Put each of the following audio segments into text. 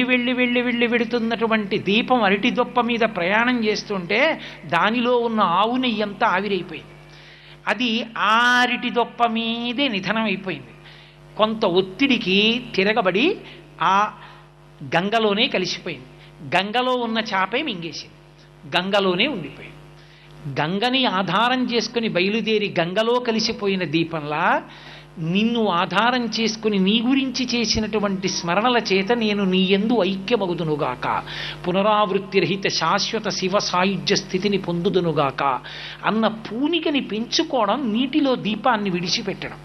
వెళ్ళి వెళ్ళి వెళ్ళి వెళ్ళి వెడుతున్నటువంటి దీపం అరటి దొప్ప మీద ప్రయాణం చేస్తుంటే దానిలో ఉన్న ఆవు నెయ్యి అంతా ఆవిరైపోయింది. అది ఆ అరటి దొప్ప మీదే నిధనం అయిపోయింది. కొంత ఒత్తిడికి తిరగబడి ఆ గంగలోనే కలిసిపోయింది. గంగలో ఉన్న చేపే మింగేసింది, గంగలోనే ఉండిపోయింది. గంగని ఆధారం చేసుకుని బయలుదేరి గంగలో కలిసిపోయిన దీపంలా నిన్ను ఆధారం చేసుకుని నీ గురించి చేసినటువంటి స్మరణల చేత నేను నీ యందు ఐక్యమగుదునుగాక, పునరావృత్తిరహిత శాశ్వత శివ సాయుధ్య స్థితిని పొందుదునుగాక అన్న పూనికని పెంచుకోవడం నీటిలో దీపాన్ని విడిచిపెట్టడం.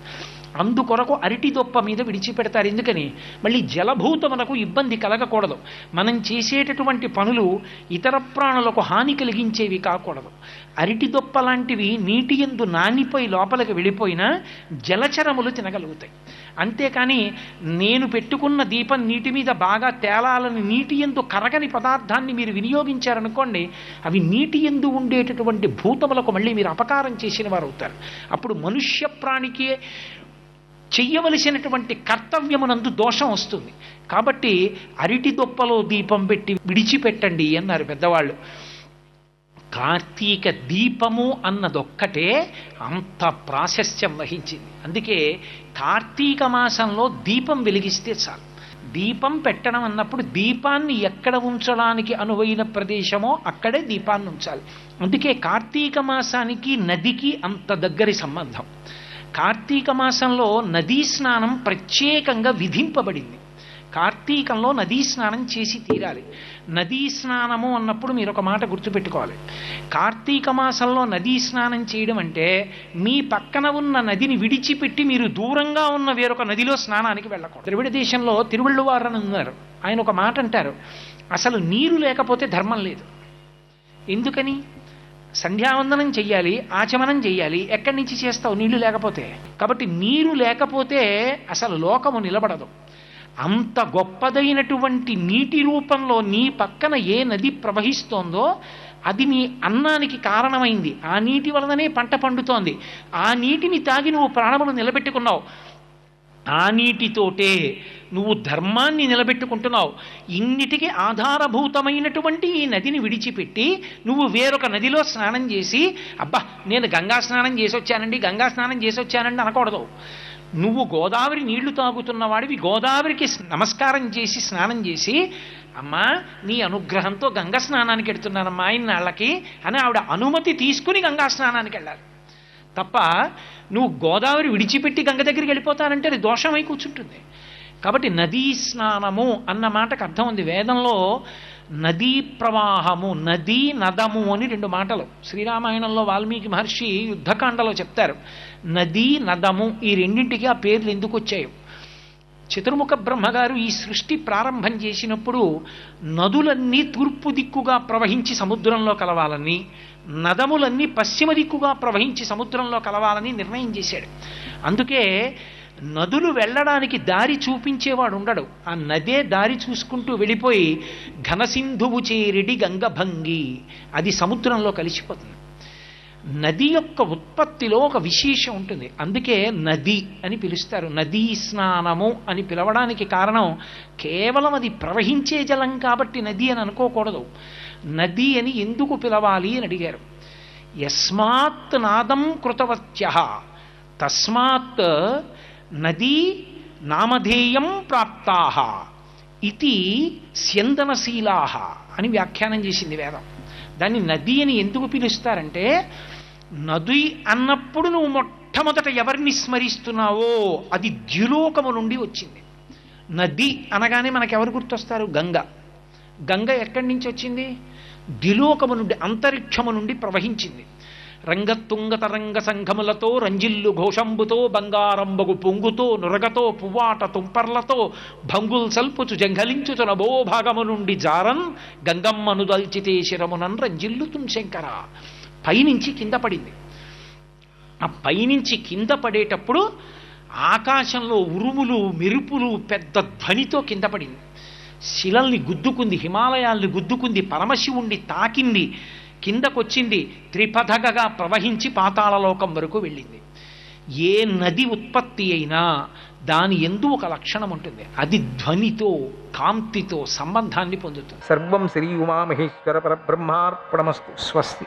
అందుకొరకు అరటి దొప్ప మీద విడిచిపెడతారు. ఎందుకని? మళ్ళీ జలభూతమునకు ఇబ్బంది కలగకూడదు. మనం చేసేటటువంటి పనులు ఇతర ప్రాణులకు హాని కలిగించేవి కాకూడదు. అరటి దొప్ప లాంటివి నీటి యందు నానిపోయి లోపలికి వెళ్ళిపోయినా జలచరములు తినగలుగుతాయి. అంతేకాని నేను పెట్టుకున్న దీపం నీటి మీద బాగా తేలాలని నీటి యందు కరగని పదార్థాన్ని మీరు వినియోగించారనుకోండి, అవి నీటి యందు ఉండేటటువంటి భూతములకు మళ్ళీ మీరు అపకారం చేసిన వారు అవుతారు. అప్పుడు మనుష్య ప్రాణికి చెయ్యవలసినటువంటి కర్తవ్యమునందు దోషం వస్తుంది. కాబట్టి అరటి దొప్పలో దీపం పెట్టి విడిచిపెట్టండి అన్నారు పెద్దవాళ్ళు. కార్తీక దీపము అన్నదొక్కటే అంత ప్రాశస్త్యం వహించింది. అందుకే కార్తీక మాసంలో దీపం వెలిగిస్తే చాలు. దీపం పెట్టడం అన్నప్పుడు దీపాన్ని ఎక్కడ ఉంచడానికి అనువైన ప్రదేశమో అక్కడే దీపాన్ని ఉంచాలి. అందుకే కార్తీక మాసానికి నదికి అంత దగ్గరి సంబంధం. కార్తీక మాసంలో నదీ స్నానం ప్రత్యేకంగా విధింపబడింది. కార్తీకంలో నదీ స్నానం చేసి తీరాలి. నదీ స్నానము అన్నప్పుడు మీరు ఒక మాట గుర్తుపెట్టుకోవాలి. కార్తీక మాసంలో నదీ స్నానం చేయడం అంటే మీ పక్కన ఉన్న నదిని విడిచిపెట్టి మీరు దూరంగా ఉన్న వేరొక నదిలో స్నానానికి వెళ్ళకూడదు. ద్రవిడ దేశంలో తిరువళ్ళువారు అని ఉన్నారు. ఆయన ఒక మాట అంటారు, అసలు నీరు లేకపోతే ధర్మం లేదు. ఎందుకని? సంధ్యావందనం చెయ్యాలి, ఆచమనం చెయ్యాలి, ఎక్కడి నుంచి చేస్తావు నీళ్లు లేకపోతే? కాబట్టి నీరు లేకపోతే అసలు లోకము నిలబడదు. అంత గొప్పదైనటువంటి నీటి రూపంలో నీ పక్కన ఏ నది ప్రవహిస్తోందో అది నీ అన్నానికి కారణమైంది. ఆ నీటి వలననే పంట పండుతోంది. ఆ నీటిని తాగి నువ్వు ప్రాణములు నిలబెట్టుకున్నావు. ఆ నీటితోటే నువ్వు ధర్మాన్ని నిలబెట్టుకుంటున్నావు. ఇన్నిటికీ ఆధారభూతమైనటువంటి ఈ నదిని విడిచిపెట్టి నువ్వు వేరొక నదిలో స్నానం చేసి, అబ్బా నేను గంగా స్నానం చేసి వచ్చానండి, గంగా స్నానం చేసి వచ్చానండి అనకూడదు. నువ్వు గోదావరి నీళ్లు తాగుతున్నవాడివి గోదావరికి నమస్కారం చేసి స్నానం చేసి, అమ్మా నీ అనుగ్రహంతో గంగా స్నానానికి వెడుతున్నానమ్మా ఇన్నాళ్ళకి అని ఆవిడ అనుమతి తీసుకుని గంగా స్నానానికి వెళ్ళాలి తప్ప నువ్వు గోదావరి విడిచిపెట్టి గంగ దగ్గరికి వెళ్ళిపోతానంటే అది దోషమై కూర్చుంటుంది. కాబట్టి నదీ స్నానము అన్న మాటకు అర్థం ఉంది. వేదంలో నదీ ప్రవాహము, నదీ నదము అని రెండు మాటలు శ్రీరామాయణంలో వాల్మీకి మహర్షి యుద్ధకాండలో చెప్తారు. నదీ నదము ఈ రెండింటికి ఆ పేర్లు ఎందుకు వచ్చాయో. చతుర్ముఖ బ్రహ్మగారు ఈ సృష్టి ప్రారంభం చేసినప్పుడు నదులన్నీ తూర్పు దిక్కుగా ప్రవహించి సముద్రంలో కలవాలని, నదములన్నీ పశ్చిమ దిక్కుగా ప్రవహించి సముద్రంలో కలవాలని నిర్ణయం చేశాడు. అందుకే నదులు వెళ్ళడానికి దారి చూపించేవాడు ఉండడు. ఆ నదే దారి చూసుకుంటూ వెళ్ళిపోయి ఘనసింధువు చేరిడి గంగభంగి అది సముద్రంలో కలిసిపోతుంది. నది యొక్క ఉత్పత్తిలో ఒక విశేషం ఉంటుంది. అందుకే నది అని పిలుస్తారు. నదీ స్నానము అని పిలవడానికి కారణం కేవలం అది ప్రవహించే జలం కాబట్టి నది అని అనుకోకూడదు. నది అని ఎందుకు పిలవాలి అని అడిగారు. యస్మాత్ నాదం కృతవత్యః తస్మాత్ నదీ నామధేయం ప్రాప్తాః ఇది స్యందనశీలాః అని వ్యాఖ్యానం చేసింది వేదం. దాన్ని నది అని ఎందుకు పిలుస్తారంటే, నది అన్నప్పుడు నువ్వు మొట్టమొదట ఎవరిని స్మరిస్తున్నావో అది ద్యులోకము నుండి వచ్చింది. నది అనగానే మనకెవరు గుర్తొస్తారు? గంగ. గంగ ఎక్కడి నుంచి వచ్చింది? ద్యులోకము నుండి, అంతరిక్షము నుండి ప్రవహించింది. రంగతుంగ తరంగ సంఘములతో రంజిల్లు ఘోషంబుతో బంగారంబగు పొంగుతో నురగతో పువ్వాట తుంపర్లతో భంగుల్ సల్పుచు జంఘలించుచు నభోభాగము నుండి జారన్ గంగమ్మను దల్చితే శిరమునన్ రంజిల్లు తుంశంకర. పైనుంచి కింద పడింది. ఆ పైనుంచి కింద పడేటప్పుడు ఆకాశంలో ఉరుములు మెరుపులు పెద్ద ధ్వనితో కింద పడింది. శిలల్ని గుద్దుకుంది, హిమాలయాల్ని గుద్దుకుంది, పరమశివుణ్ణి తాకింది, కిందకొచ్చింది, త్రిపథగగా ప్రవహించి పాతాళలోకం వరకు వెళ్ళింది. ఏ నది ఉత్పత్తి అయినా దాని యందు ఒక లక్షణం ఉంటుంది, అది ధ్వనితో కాంతితో సంబంధాన్ని పొందుతుంది. సర్వం శ్రీ ఉమామహేశ్వర పరబ్రహ్మార్పణమస్తు. స్వస్తి.